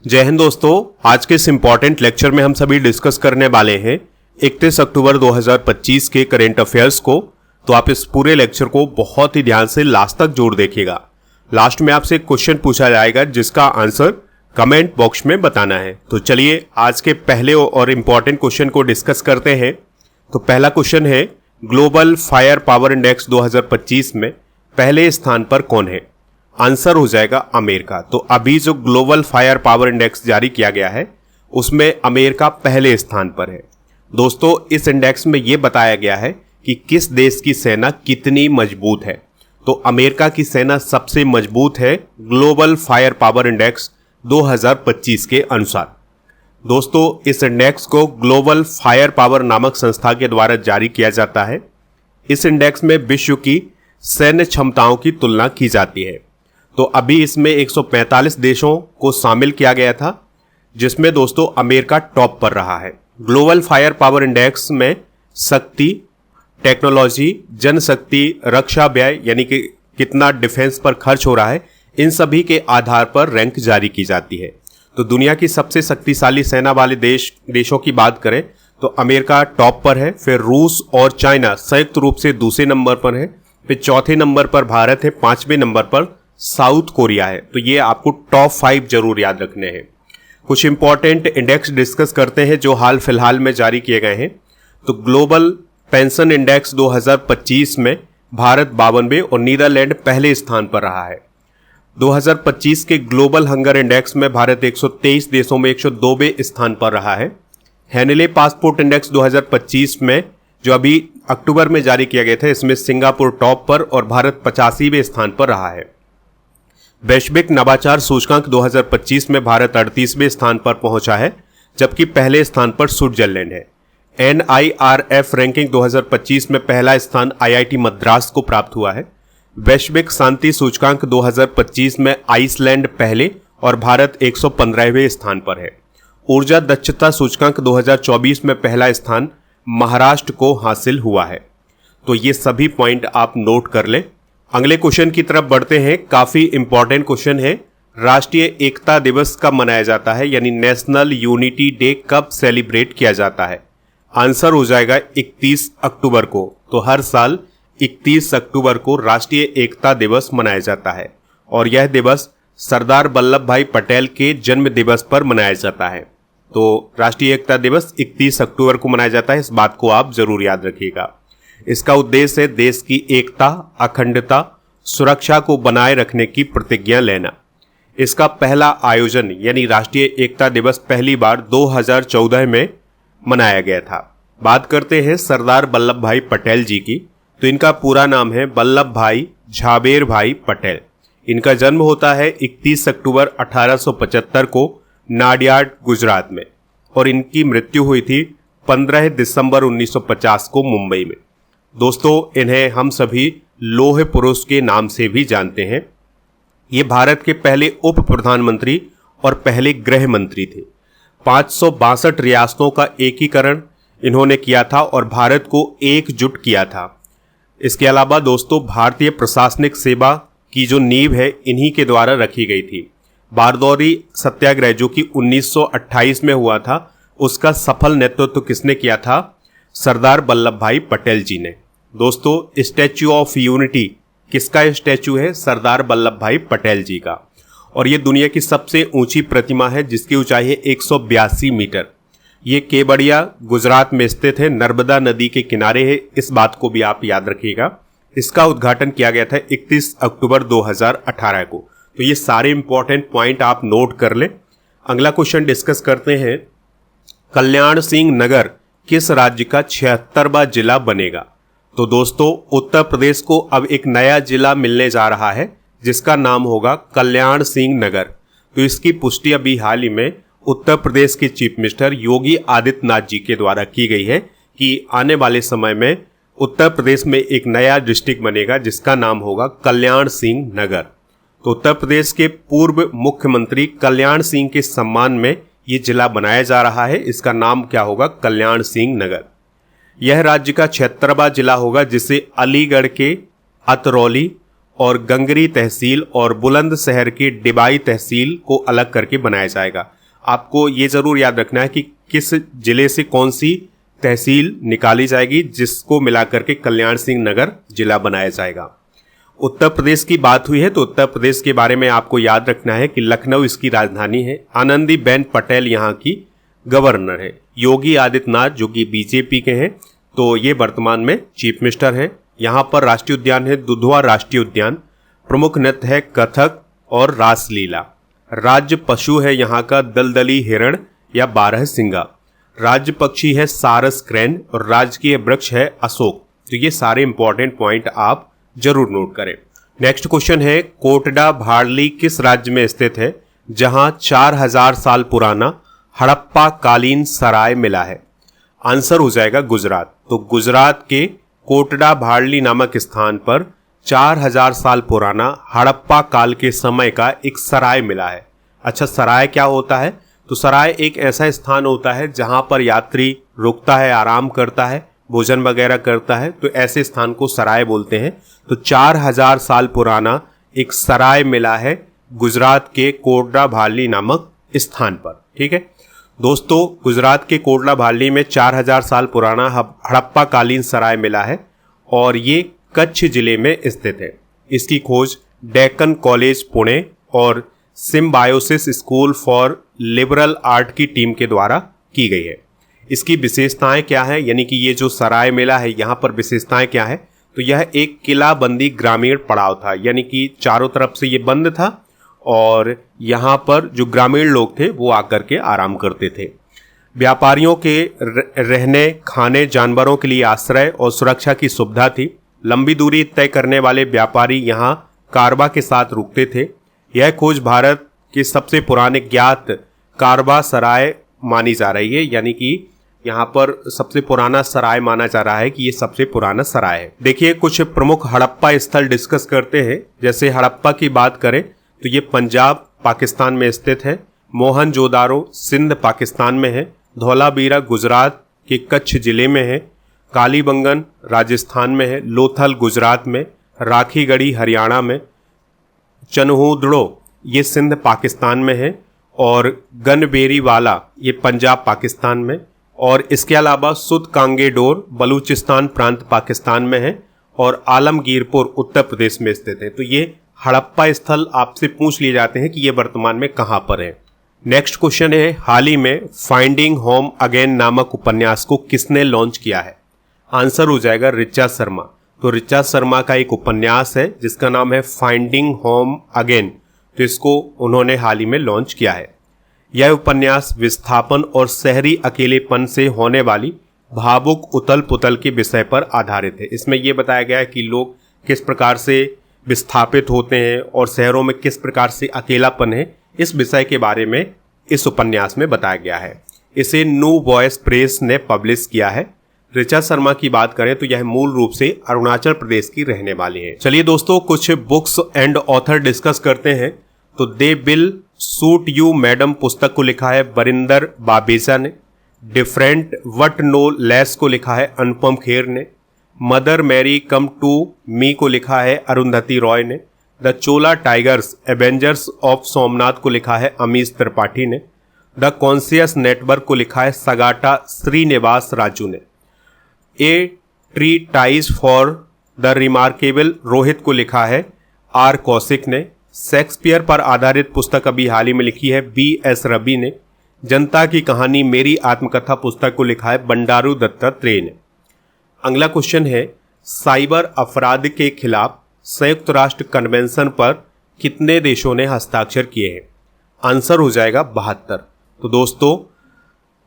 जय हिंद दोस्तों। आज के इस इंपॉर्टेंट लेक्चर में हम सभी डिस्कस करने वाले हैं 31 अक्टूबर 2025 के करेंट अफेयर्स को। तो आप इस पूरे लेक्चर को बहुत ही ध्यान से लास्ट तक जरूर देखिएगा। लास्ट में आपसे एक क्वेश्चन पूछा जाएगा जिसका आंसर कमेंट बॉक्स में बताना है। तो चलिए आज के पहले और इंपॉर्टेंट क्वेश्चन को डिस्कस करते हैं। तो पहला क्वेश्चन है, ग्लोबल फायर पावर इंडेक्स 2025 में पहले स्थान पर कौन है? आंसर हो जाएगा अमेरिका। तो अभी जो ग्लोबल फायर पावर इंडेक्स जारी किया गया है उसमें अमेरिका पहले स्थान पर है। दोस्तों, इस इंडेक्स में यह बताया गया है कि किस देश की सेना कितनी मजबूत है। तो अमेरिका की सेना सबसे मजबूत है ग्लोबल फायर पावर इंडेक्स 2025 के अनुसार। दोस्तों, इस इंडेक्स को ग्लोबल फायर पावर नामक संस्था के द्वारा जारी किया जाता है। इस इंडेक्स में विश्व की सैन्य क्षमताओं की तुलना की जाती है। तो अभी इसमें 145 देशों को शामिल किया गया था, जिसमें दोस्तों अमेरिका टॉप पर रहा है। ग्लोबल फायर पावर इंडेक्स में शक्ति, टेक्नोलॉजी, जनशक्ति, रक्षा व्यय यानी कि कितना डिफेंस पर खर्च हो रहा है, इन सभी के आधार पर रैंक जारी की जाती है। तो दुनिया की सबसे शक्तिशाली सेना वाले देशों की बात करें तो अमेरिका टॉप पर है, फिर रूस और चाइना संयुक्त रूप से दूसरे नंबर पर है, फिर चौथे नंबर पर भारत है, पांचवें नंबर पर साउथ कोरिया है। तो ये आपको टॉप 5 जरूर याद रखने हैं। कुछ इंपॉर्टेंट इंडेक्स डिस्कस करते हैं जो हाल फिलहाल में जारी किए गए हैं। तो ग्लोबल पेंशन इंडेक्स 2025 में भारत 52वें और नीदरलैंड पहले स्थान पर रहा है। 2025 के ग्लोबल हंगर इंडेक्स में भारत 123 देशों में 102वें स्थान पर रहा है। हैनले पासपोर्ट इंडेक्स 2025 में जो अभी अक्टूबर में जारी किया गया था, इसमें सिंगापुर टॉप पर और भारत 85वें स्थान पर रहा है। वैश्विक नवाचार सूचकांक 2025 में भारत 38वें स्थान पर पहुंचा है, जबकि पहले स्थान पर स्विट्जरलैंड है। NIRF रैंकिंग 2025 में पहला स्थान IIT मद्रास को प्राप्त हुआ है। वैश्विक शांति सूचकांक 2025 में आइसलैंड पहले और भारत 115वें स्थान पर है। ऊर्जा दक्षता सूचकांक 2024 में पहला स्थान महाराष्ट्र को हासिल हुआ है। तो ये सभी पॉइंट आप नोट कर लें। अगले क्वेश्चन की तरफ बढ़ते हैं। काफी इंपॉर्टेंट क्वेश्चन है, राष्ट्रीय एकता दिवस कब मनाया जाता है, यानी नेशनल यूनिटी डे कब सेलिब्रेट किया जाता है? आंसर हो जाएगा 31 अक्टूबर को। तो हर साल 31 अक्टूबर को राष्ट्रीय एकता दिवस मनाया जाता है और यह दिवस सरदार वल्लभ भाई पटेल के जन्म दिवस पर मनाया जाता है। तो राष्ट्रीय एकता दिवस 31 अक्टूबर को मनाया जाता है, इस बात को आप जरूर याद रखिएगा। इसका उद्देश्य है देश की एकता, अखंडता, सुरक्षा को बनाए रखने की प्रतिज्ञा लेना। इसका पहला आयोजन यानी राष्ट्रीय एकता दिवस पहली बार 2014 में मनाया गया था। बात करते हैं सरदार वल्लभ भाई पटेल जी की। तो इनका पूरा नाम है वल्लभ भाई झाबेर भाई पटेल। इनका जन्म होता है 31 अक्टूबर 1875 को नाडियाड, गुजरात में, और इनकी मृत्यु हुई थी 15 दिसंबर 1950 को मुंबई में। दोस्तों, इन्हें हम सभी लौह पुरुष के नाम से भी जानते हैं। ये भारत के पहले उप प्रधानमंत्री और पहले गृह मंत्री थे। 562 रियासतों का एकीकरण इन्होंने किया था और भारत को एकजुट किया था। इसके अलावा दोस्तों, भारतीय प्रशासनिक सेवा की जो नींव है इन्हीं के द्वारा रखी गई थी। बारदौरी सत्याग्रह जो कि 1928 में हुआ था, उसका सफल नेतृत्व किसने किया था? सरदार वल्लभ भाई पटेल जी ने। दोस्तों, स्टैच्यू ऑफ यूनिटी किसका स्टैच्यू है? सरदार वल्लभ भाई पटेल जी का। और ये दुनिया की सबसे ऊंची प्रतिमा है जिसकी ऊंचाई है 182 मीटर। ये केवड़िया गुजरात में स्थित है, नर्मदा नदी के किनारे है, इस बात को भी आप याद रखिएगा। इसका उद्घाटन किया गया था 31 अक्टूबर 2018 को। तो ये सारे इंपॉर्टेंट पॉइंट आप नोट कर लें। अगला क्वेश्चन डिस्कस करते हैं, कल्याण सिंह नगर किस राज्य का 76वां जिला बनेगा? तो दोस्तों, उत्तर प्रदेश को अब एक नया जिला मिलने जा रहा है जिसका नाम होगा कल्याण सिंह नगर। तो इसकी पुष्टि अभी हाल ही में उत्तर प्रदेश के चीफ मिनिस्टर योगी आदित्यनाथ जी के द्वारा की गई है कि आने वाले समय में उत्तर प्रदेश में एक नया डिस्ट्रिक्ट बनेगा जिसका नाम होगा कल्याण सिंह नगर। तो उत्तर प्रदेश के पूर्व मुख्यमंत्री कल्याण सिंह के सम्मान में ये जिला बनाया जा रहा है। इसका नाम क्या होगा? कल्याण सिंह नगर। यह राज्य का 76वां जिला होगा जिसे अलीगढ़ के अतरौली और गंगरी तहसील और बुलंदशहर की डिबाई तहसील को अलग करके बनाया जाएगा। आपको ये जरूर याद रखना है कि किस जिले से कौन सी तहसील निकाली जाएगी, जिसको मिलाकर के कल्याण सिंह नगर जिला बनाया जाएगा। उत्तर प्रदेश की बात हुई है तो उत्तर प्रदेश के बारे में आपको याद रखना है कि लखनऊ इसकी राजधानी है। आनंदीबेन पटेल यहाँ की गवर्नर है। योगी आदित्यनाथ जो कि बीजेपी के हैं, तो ये वर्तमान में चीफ मिनिस्टर हैं। यहाँ पर राष्ट्रीय उद्यान है दुधवा राष्ट्रीय उद्यान। प्रमुख नृत्य है कथक और रासलीला। राज्य पशु है यहाँ का दलदली हिरण या बारहसिंगा। राज्य पक्षी है सारस क्रेन और राजकीय वृक्ष है अशोक। तो ये सारे इंपॉर्टेंट पॉइंट आप जरूर नोट करें। नेक्स्ट क्वेश्चन है कोटडा भाड़ली किस राज्य में स्थित है जहां 4000 साल पुराना हड़प्पा कालीन सराय मिला है? आंसर हो जाएगा गुजरात। तो गुजरात के कोटडा भाड़ली नामक स्थान पर 4000 साल पुराना हड़प्पा काल के समय का एक सराय मिला है। अच्छा, सराय क्या होता है? तो सराय एक ऐसा स्थान होता है जहां पर यात्री रुकता है, आराम करता है, भोजन वगैरह करता है, तो ऐसे स्थान को सराय बोलते हैं। तो 4000 साल पुराना एक सराय मिला है गुजरात के कोटडा भाड़ली नामक स्थान पर। ठीक है दोस्तों, गुजरात के कोटडा भाड़ली में 4000 साल पुराना हड़प्पा कालीन सराय मिला है और ये कच्छ जिले में स्थित है। इसकी खोज डेक्कन कॉलेज पुणे और symbiosis school for liberal art की टीम के द्वारा की गई है। इसकी विशेषताएं क्या है, यानी कि ये जो सराय मेला है यहाँ पर विशेषताएं क्या है? तो यह एक किलाबंदी ग्रामीण पड़ाव था, यानी कि चारों तरफ से ये बंद था और यहाँ पर जो ग्रामीण लोग थे वो आकर के आराम करते थे। व्यापारियों के रहने, खाने, जानवरों के लिए आश्रय और सुरक्षा की सुविधा थी। लंबी दूरी तय करने वाले व्यापारी यहाँ कारवा के साथ रुकते थे। यह खोज भारत के सबसे पुराने ज्ञात कारवा सराय मानी जा रही है, यानी कि यहाँ पर सबसे पुराना सराय माना जा रहा है कि ये सबसे पुराना सराय है। देखिए कुछ प्रमुख हड़प्पा स्थल डिस्कस करते हैं। जैसे हड़प्पा की बात करें तो ये पंजाब पाकिस्तान में स्थित है। मोहनजोदारो सिंध पाकिस्तान में है। धौलावीरा गुजरात के कच्छ जिले में है। कालीबंगन राजस्थान में है। लोथल गुजरात में। राखीगढ़ी हरियाणा में। चनहूदड़ो ये सिंध पाकिस्तान में है और गनबेरी वाला ये पंजाब पाकिस्तान में। और इसके अलावा सुद कांगेडोर बलूचिस्तान प्रांत पाकिस्तान में है और आलमगीरपुर उत्तर प्रदेश में स्थित है। तो ये हड़प्पा स्थल आपसे पूछ लिए जाते हैं कि ये वर्तमान में कहाँ पर है। नेक्स्ट क्वेश्चन है हाल ही में फाइंडिंग होम अगेन नामक उपन्यास को किसने लॉन्च किया है? आंसर हो जाएगा ऋचा शर्मा। तो ऋचा शर्मा का एक उपन्यास है जिसका नाम है फाइंडिंग होम अगेन, तो इसको उन्होंने हाल ही में लॉन्च किया है। यह उपन्यास विस्थापन और शहरी अकेलेपन से होने वाली भावुक उथल पुथल के विषय पर आधारित है। इसमें यह बताया गया है कि लोग किस प्रकार से विस्थापित होते हैं और शहरों में किस प्रकार से अकेलापन है, इस विषय के बारे में इस उपन्यास में बताया गया है। इसे न्यू वॉइस प्रेस ने पब्लिश किया है। ऋचा शर्मा की बात करें तो यह मूल रूप से अरुणाचल प्रदेश की रहने वाली है। चलिए दोस्तों कुछ बुक्स एंड ऑथर डिस्कस करते हैं। तो they will suit you madam पुस्तक को लिखा है बरिंदर बाबेजा ने। डिफरेंट वट नो लेस को लिखा है अनुपम खेर ने। Mother Mary come to me को लिखा है अरुंधति रॉय ने। The Chola tigers avengers of Somnath को लिखा है अमीश त्रिपाठी ने। द कॉन्शियस नेटवर्क को लिखा है सगाटा श्रीनिवास राजू ने। A tree ties for the remarkable Rohit को लिखा है आर कौशिक ने। शेक्सपियर पर आधारित पुस्तक अभी हाल ही में लिखी है B.S. रवि ने। जनता की कहानी मेरी आत्मकथा पुस्तक को लिखा है बंडारू दत्तात्रेय ने। अगला क्वेश्चन है साइबर अपराध के खिलाफ संयुक्त राष्ट्र कन्वेंशन पर कितने देशों ने हस्ताक्षर किए हैं? आंसर हो जाएगा 72। तो दोस्तों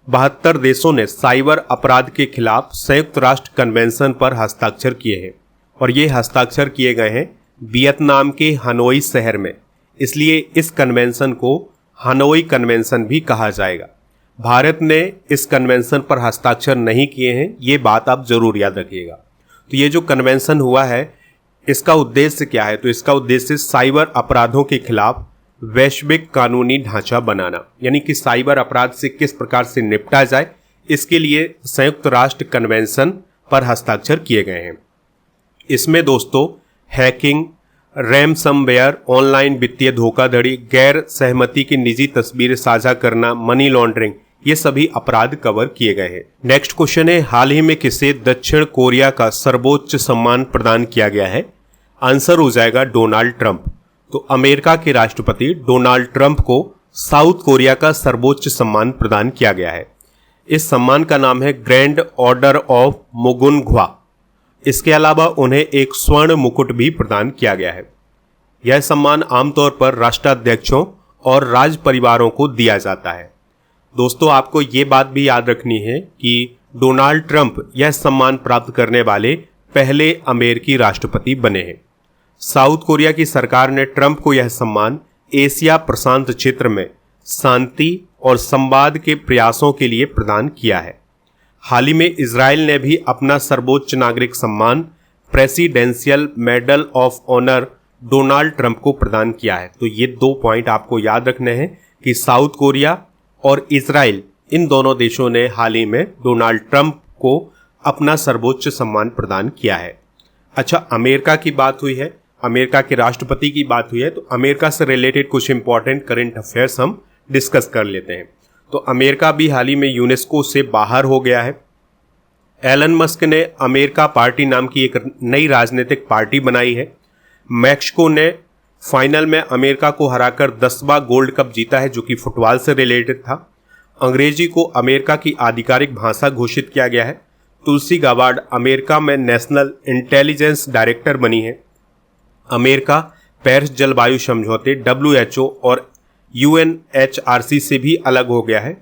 72 देशों ने साइबर अपराध के खिलाफ संयुक्त राष्ट्र कन्वेंशन पर हस्ताक्षर किए हैं और ये हस्ताक्षर किए गए हैं वियतनाम के हनोई शहर में। इसलिए इस कन्वेंशन को हनोई कन्वेंशन भी कहा जाएगा। भारत ने इस कन्वेंशन पर हस्ताक्षर नहीं किए हैं, ये बात आप जरूर याद रखिएगा। तो ये जो कन्वेंशन हुआ है इसका उद्देश्य क्या है? तो इसका उद्देश्य साइबर अपराधों के खिलाफ वैश्विक कानूनी ढांचा बनाना, यानी कि साइबर अपराध से किस प्रकार से निपटा जाए, इसके लिए संयुक्त राष्ट्र कन्वेंशन पर हस्ताक्षर किए गए हैं। इसमें दोस्तों हैकिंग, रैमसमवेयर, ऑनलाइन वित्तीय धोखाधड़ी, गैर सहमति की निजी तस्वीरें साझा करना, मनी लॉन्ड्रिंग, ये सभी अपराध कवर किए गए हैं। नेक्स्ट क्वेश्चन है, हाल ही में किसे दक्षिण कोरिया का सर्वोच्च सम्मान प्रदान किया गया है? आंसर हो जाएगा डोनाल्ड ट्रंप। तो अमेरिका के राष्ट्रपति डोनाल्ड ट्रंप को साउथ कोरिया का सर्वोच्च सम्मान प्रदान किया गया है। इस सम्मान का नाम है ग्रैंड ऑर्डर ऑफ मुगुनग्वा। इसके अलावा उन्हें एक स्वर्ण मुकुट भी प्रदान किया गया है। यह सम्मान आमतौर पर राष्ट्राध्यक्षों और राज परिवारों को दिया जाता है। दोस्तों, आपको ये बात भी याद रखनी है कि डोनाल्ड ट्रंप यह सम्मान प्राप्त करने वाले पहले अमेरिकी राष्ट्रपति बने हैं। साउथ कोरिया की सरकार ने ट्रंप को यह सम्मान एशिया प्रशांत क्षेत्र में शांति और संवाद के प्रयासों के लिए प्रदान किया है। हाल ही में इजराइल ने भी अपना सर्वोच्च नागरिक सम्मान presidential medal of honour Donald Trump को प्रदान किया है। तो ये 2 पॉइंट आपको याद रखने हैं कि साउथ कोरिया और इजराइल, इन दोनों देशों ने हाल ही में डोनाल्ड ट्रंप को अपना सर्वोच्च सम्मान प्रदान किया है। अच्छा, अमेरिका की बात हुई है, अमेरिका के राष्ट्रपति की बात हुई है, तो अमेरिका से रिलेटेड कुछ इंपॉर्टेंट करंट अफेयर्स हम डिस्कस कर लेते हैं। तो अमेरिका भी हाल ही में यूनेस्को से बाहर हो गया है। एलन मस्क ने अमेरिका पार्टी नाम की एक नई राजनीतिक पार्टी बनाई है। मैक्सिको ने फाइनल में अमेरिका को हराकर 10वां गोल्ड कप जीता है, जो कि फुटबॉल से रिलेटेड था। अंग्रेजी को अमेरिका की आधिकारिक भाषा घोषित किया गया है। तुलसी गाबार्ड अमेरिका में नेशनल इंटेलिजेंस डायरेक्टर बनी है। अमेरिका पेरिस जलवायु समझौते, WHO और UNHRC से भी अलग हो गया है।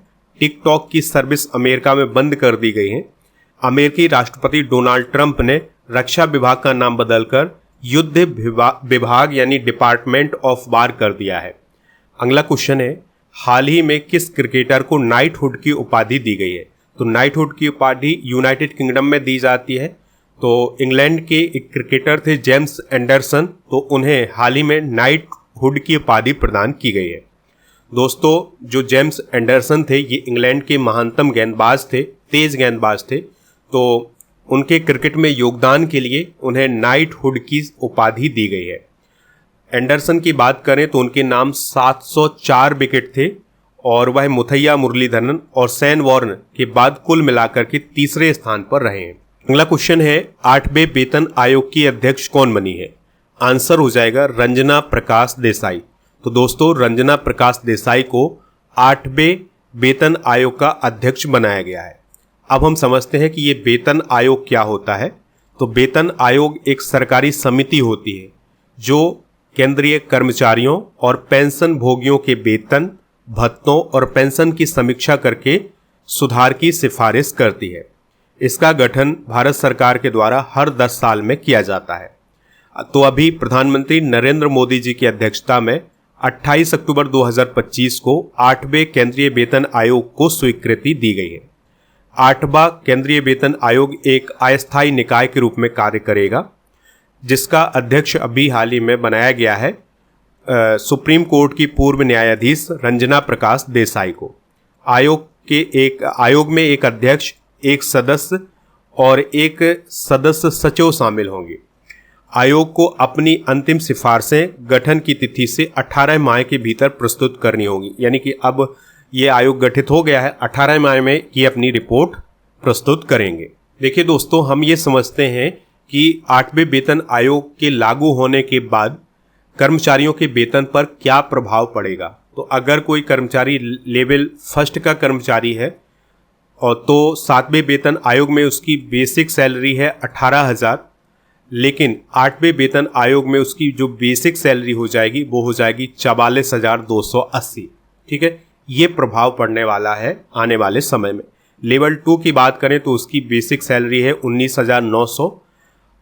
टिकटॉक की सर्विस अमेरिका में बंद कर दी गई है। अमेरिकी राष्ट्रपति डोनाल्ड ट्रंप ने रक्षा विभाग का नाम बदलकर युद्ध विभाग यानी डिपार्टमेंट ऑफ वार कर दिया है। अगला क्वेश्चन है, हाल ही में किस क्रिकेटर को नाइटहुड की उपाधि दी गई है? तो नाइटहुड की उपाधि यूनाइटेड किंगडम में दी जाती है। तो इंग्लैंड के एक क्रिकेटर थे जेम्स एंडरसन, तो उन्हें हाल ही में नाइटहुड की उपाधि प्रदान की गई है। दोस्तों, जो जेम्स एंडरसन थे ये इंग्लैंड के महानतम गेंदबाज थे, तेज गेंदबाज थे। तो उनके क्रिकेट में योगदान के लिए उन्हें नाइटहुड की उपाधि दी गई है। एंडरसन की बात करें तो उनके नाम 704 विकेट थे और वह मुथैया मुरलीधरन और सैन वॉर्न के बाद कुल मिलाकर के तीसरे स्थान पर रहे हैं। अगला क्वेश्चन है, 8वें वेतन आयोग की अध्यक्ष कौन बनी है? आंसर हो जाएगा रंजना प्रकाश देसाई। तो दोस्तों, रंजना प्रकाश देसाई को 8वें वेतन आयोग का अध्यक्ष बनाया गया है। अब हम समझते हैं कि ये वेतन आयोग क्या होता है। तो वेतन आयोग एक सरकारी समिति होती है जो केंद्रीय कर्मचारियों और पेंशन भोगियों के वेतन, भत्तों और पेंशन की समीक्षा करके सुधार की सिफारिश करती है। इसका गठन भारत सरकार के द्वारा हर 10 साल में किया जाता है। तो अभी प्रधानमंत्री नरेंद्र मोदी जी की अध्यक्षता में 28 अक्टूबर 2025 को 8वें केंद्रीय वेतन आयोग को स्वीकृति दी गई है। 8वां केंद्रीय वेतन आयोग एक अस्थायी निकाय के रूप में कार्य करेगा, जिसका अध्यक्ष अभी हाल ही में बनाया गया है सुप्रीम कोर्ट की पूर्व न्यायाधीश रंजना प्रकाश देसाई को। आयोग में एक अध्यक्ष, एक सदस्य और एक सदस्य सचिव शामिल होंगे। आयोग को अपनी अंतिम सिफारिशें गठन की तिथि से 18 माह के भीतर प्रस्तुत करनी होगी। यानी कि अब ये आयोग गठित हो गया है, 18 माह में ये अपनी रिपोर्ट प्रस्तुत करेंगे। देखिए दोस्तों, हम ये समझते हैं कि 8वें वेतन आयोग के लागू होने के बाद कर्मचारियों के वेतन पर क्या प्रभाव पड़ेगा। तो अगर कोई कर्मचारी लेवल 1 का कर्मचारी है और तो 7वें वेतन आयोग में उसकी बेसिक सैलरी है 18,000, लेकिन 8वें वेतन आयोग में उसकी जो बेसिक सैलरी हो जाएगी वो हो जाएगी 44,280। ठीक है, ये प्रभाव पड़ने वाला है आने वाले समय में। लेवल 2 की बात करें तो उसकी बेसिक सैलरी है 19,900।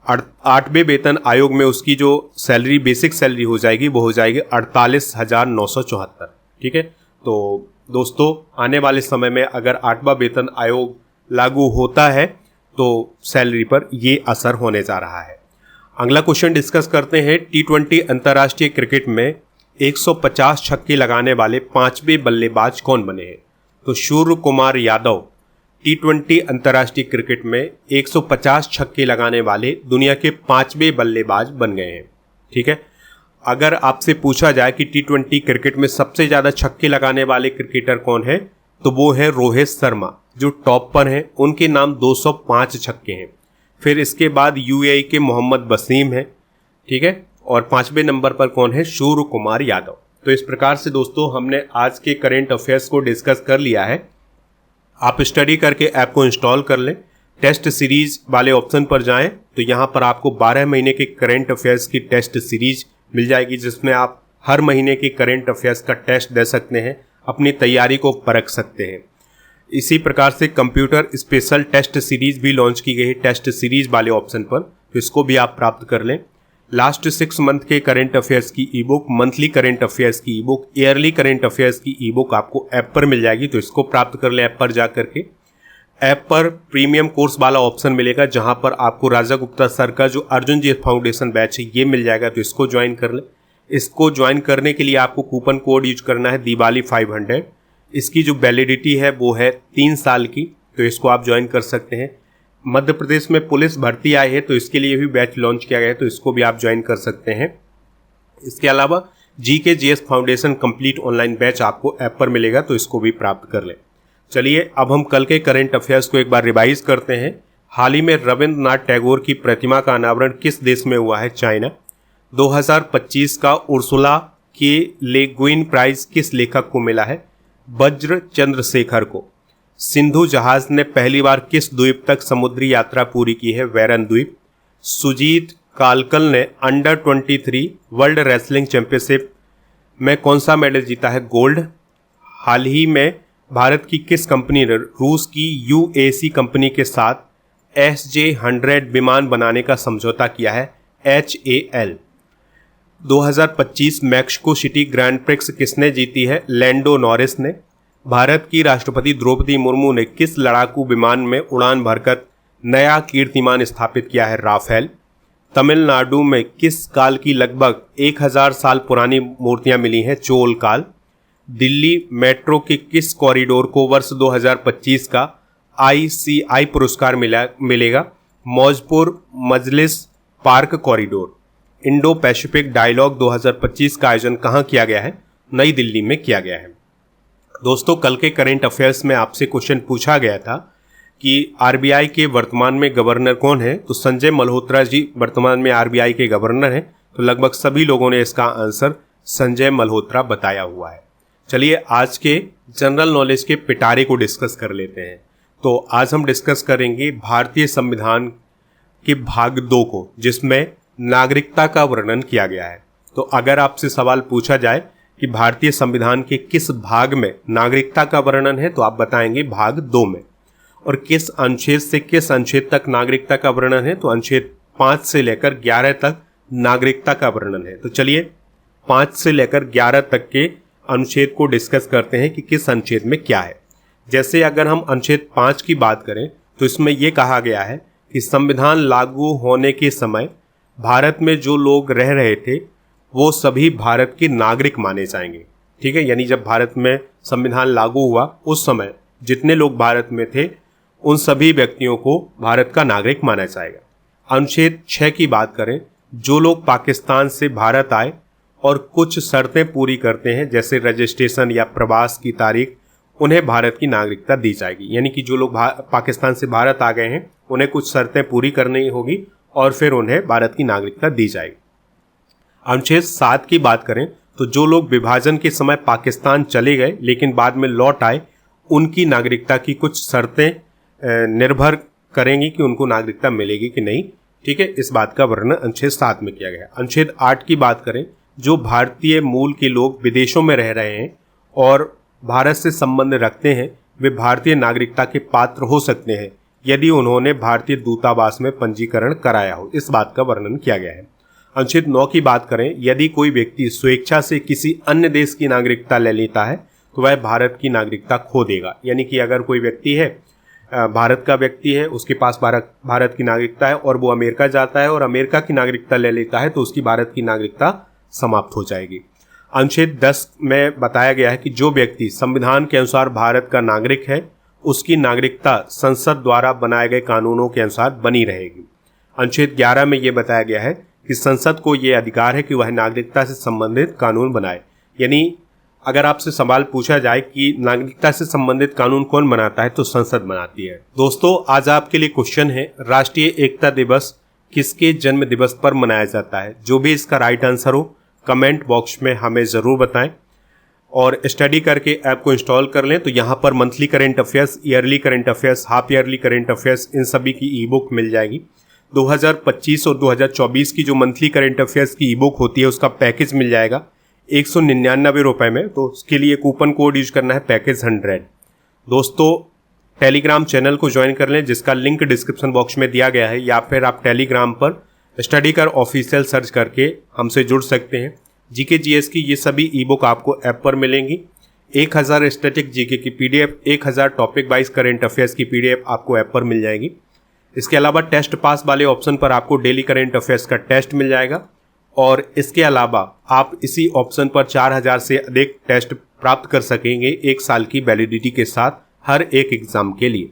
8वें वेतन आयोग में उसकी जो सैलरी बेसिक सैलरी हो जाएगी वो हो जाएगी 48,974। ठीक है, तो दोस्तों आने वाले समय में अगर 8वां वेतन आयोग लागू होता है तो सैलरी पर ये असर होने जा रहा है। अगला क्वेश्चन डिस्कस करते हैं। T20 अंतर्राष्ट्रीय क्रिकेट में 150 छक्के लगाने वाले 5वें बल्लेबाज कौन बने हैं? तो सूर्य कुमार यादव T20 अंतर्राष्ट्रीय क्रिकेट में 150 छक्के लगाने वाले दुनिया के 5वें बल्लेबाज बन गए हैं। ठीक है, अगर आपसे पूछा जाए कि T20 क्रिकेट में सबसे ज़्यादा छक्के लगाने वाले क्रिकेटर कौन है, तो वो है रोहित शर्मा, जो टॉप पर हैं। उनके नाम 205 छक्के हैं। फिर इसके बाद UAE के मोहम्मद वसीम है, ठीक है, और 5वें नंबर पर कौन है, सूर्य कुमार यादव। तो इस प्रकार से दोस्तों हमने आज के करेंट अफेयर्स को डिस्कस कर लिया है। आप स्टडी करके ऐप को इंस्टॉल कर लें। टेस्ट सीरीज वाले ऑप्शन पर जाएं तो यहाँ पर आपको 12 महीने के करेंट अफेयर्स की टेस्ट सीरीज मिल जाएगी, जिसमें आप हर महीने के करेंट अफेयर्स का टेस्ट दे सकते हैं, अपनी तैयारी को परख सकते हैं। इसी प्रकार से कंप्यूटर स्पेशल टेस्ट सीरीज भी लॉन्च की गई है टेस्ट सीरीज वाले ऑप्शन पर, तो इसको भी आप प्राप्त कर लें। लास्ट 6 मंथ के करेंट अफेयर्स की e book, monthly current affairs की e book, yearly current affairs की ई बुक आपको ऐप पर मिल जाएगी, तो इसको प्राप्त कर लें ऐप पर जा करके। ऐप पर प्रीमियम कोर्स वाला ऑप्शन मिलेगा, जहां पर आपको राजा गुप्ता सर का जो अर्जुन जी फाउंडेशन बैच है ये मिल जाएगा, तो इसको ज्वाइन कर लें। इसको ज्वाइन करने के लिए आपको कूपन कोड यूज करना है दिवाली 500। इसकी जो वैलिडिटी है वो है 3 साल की, तो इसको आप ज्वाइन कर सकते हैं। मध्य प्रदेश में पुलिस भर्ती आई है, तो इसके लिए भी बैच लॉन्च किया गया है, तो इसको भी आप ज्वाइन कर सकते हैं। इसके अलावा GKGS foundation complete online batch आपको ऐप पर मिलेगा, तो इसको भी प्राप्त कर लें। चलिए अब हम कल के करेंट अफेयर्स को एक बार रिवाइज करते हैं। हाल ही में रविंद्रनाथ टैगोर की प्रतिमा का अनावरण किस देश में हुआ है, चाइना। 2025 का उर्सुला के ले गुइन प्राइज किस लेखक को मिला है, वज्र चंद्रशेखर को। सिंधु जहाज ने पहली बार किस द्वीप तक समुद्री यात्रा पूरी की है, वैरन द्वीप। सुजीत कालकल ने अंडर 23 वर्ल्ड रेसलिंग चैंपियनशिप में कौन सा मेडल जीता है, गोल्ड। हाल ही में भारत की किस कंपनी ने रूस की UAC कंपनी के साथ SJ-100 विमान बनाने का समझौता किया है, HAL। 2025 Mexico city grand prix किसने जीती है, लैंडो नॉरिस ने। भारत की राष्ट्रपति द्रौपदी मुर्मू ने किस लड़ाकू विमान में उड़ान भरकर नया कीर्तिमान स्थापित किया है, राफेल। तमिलनाडु में किस काल की लगभग 1000 साल पुरानी मूर्तियां मिली हैं, चोल काल। दिल्ली मेट्रो के किस कॉरिडोर को वर्ष 2025 का ICI पुरस्कार मिलेगा, Maujpur Majlis park corridor. Indo Pacific dialogue 2025 का आयोजन कहाँ किया गया है, नई दिल्ली में किया गया है। दोस्तों कल के करेंट अफेयर्स में आपसे क्वेश्चन पूछा गया था कि RBI के वर्तमान में गवर्नर कौन है, तो संजय मल्होत्रा जी वर्तमान में RBI के गवर्नर हैं। तो लगभग सभी लोगों ने इसका आंसर संजय मल्होत्रा बताया हुआ है। चलिए आज के जनरल नॉलेज के पिटारे को डिस्कस कर लेते हैं। तो आज हम डिस्कस करेंगे भारतीय संविधान के भाग 2 को, जिसमें नागरिकता का वर्णन किया गया है। तो अगर आपसे सवाल पूछा जाए कि भारतीय संविधान के किस भाग में नागरिकता का वर्णन है, तो आप बताएंगे भाग 2 में। और किस अनुच्छेद से किस अनुच्छेद तक नागरिकता का वर्णन है, तो अनुच्छेद 5 से लेकर 11 तक नागरिकता का वर्णन है। तो चलिए 5 से लेकर 11 तक के अनुच्छेद को डिस्कस करते हैं कि किस अनुच्छेद में क्या है। जैसे अगर हम अनुच्छेद 5 की बात करें तो इसमें यह कहा गया है कि संविधान लागू होने के समय भारत में जो लोग रह रहे थे वो सभी भारत के नागरिक माने जाएंगे, ठीक है। यानी जब भारत में संविधान लागू हुआ उस समय जितने लोग भारत में थे उन सभी व्यक्तियों को भारत का नागरिक माना जाएगा। अनुच्छेद 6 की बात करें, जो लोग पाकिस्तान से भारत आए और कुछ शर्तें पूरी करते हैं जैसे रजिस्ट्रेशन या प्रवास की तारीख, उन्हें भारत की नागरिकता दी जाएगी। यानी कि जो लोग पाकिस्तान से भारत आ गए हैं उन्हें कुछ शर्तें पूरी करनी होगी और फिर उन्हें भारत की नागरिकता दी जाएगी। अनुच्छेद 7 की बात करें तो जो लोग विभाजन के समय पाकिस्तान चले गए लेकिन बाद में लौट आए, उनकी नागरिकता की कुछ शर्तें निर्भर करेंगी कि उनको नागरिकता मिलेगी कि नहीं, ठीक है। इस बात का वर्णन अनुच्छेद 7 में किया गया। अनुच्छेद 8 की बात करें, जो भारतीय मूल के लोग विदेशों में रह रहे हैं और भारत से संबंध रखते हैं, वे भारतीय नागरिकता के पात्र हो सकते हैं यदि उन्होंने भारतीय दूतावास में पंजीकरण कराया हो। इस बात का वर्णन किया गया है। अनुच्छेद 9 की बात करें, यदि कोई व्यक्ति स्वेच्छा से किसी अन्य देश की नागरिकता ले लेता है तो वह भारत की नागरिकता खो देगा। यानी कि अगर कोई व्यक्ति है, भारत का व्यक्ति है, उसके पास भारत की नागरिकता है और वो अमेरिका जाता है और अमेरिका की नागरिकता ले लेता है तो उसकी भारत की नागरिकता समाप्त हो जाएगी। अनुच्छेद 10 में बताया गया है कि जो व्यक्ति संविधान के अनुसार भारत का नागरिक है उसकी नागरिकता संसद द्वारा बनाए गए कानूनों के अनुसार बनी रहेगी। अनुच्छेद 11 में यह बताया गया है कि संसद को ये अधिकार है कि वह नागरिकता से संबंधित कानून बनाए। यानी अगर आपसे सवाल पूछा जाए कि नागरिकता से संबंधित कानून कौन बनाता है, तो संसद बनाती है। दोस्तों, आज आपके लिए क्वेश्चन है, राष्ट्रीय एकता दिवस किसके जन्म दिवस पर मनाया जाता है? जो भी इसका राइट आंसर हो कमेंट बॉक्स में हमें ज़रूर बताएं और स्टडी करके ऐप को इंस्टॉल कर लें। तो यहाँ पर monthly current affairs, yearly current affairs, half yearly current affairs, इन सभी की ई बुक मिल जाएगी। 2025 और 2024 की जो मंथली करंट अफेयर्स की ई बुक होती है उसका पैकेज मिल जाएगा 199 रुपये में। तो उसके लिए कूपन कोड यूज करना है पैकेज 100। दोस्तों, टेलीग्राम चैनल को ज्वाइन कर लें जिसका लिंक डिस्क्रिप्शन बॉक्स में दिया गया है, या फिर आप टेलीग्राम पर स्टडी कर ऑफिशियल सर्च करके हमसे जुड़ सकते हैं। जीके जीएस की ये सभी ई बुक आपको ऐप पर मिलेंगी। 1000 स्टैटिक जीके की PDF, 1000 topic wise current affairs की पीडीएफ आपको ऐप पर मिल जाएगी। इसके अलावा टेस्ट पास वाले ऑप्शन पर आपको डेली करंट अफेयर्स का टेस्ट मिल जाएगा और इसके अलावा आप इसी ऑप्शन पर 4000 से अधिक टेस्ट प्राप्त कर सकेंगे 1 साल की वैलिडिटी के साथ हर एक एग्जाम के लिए।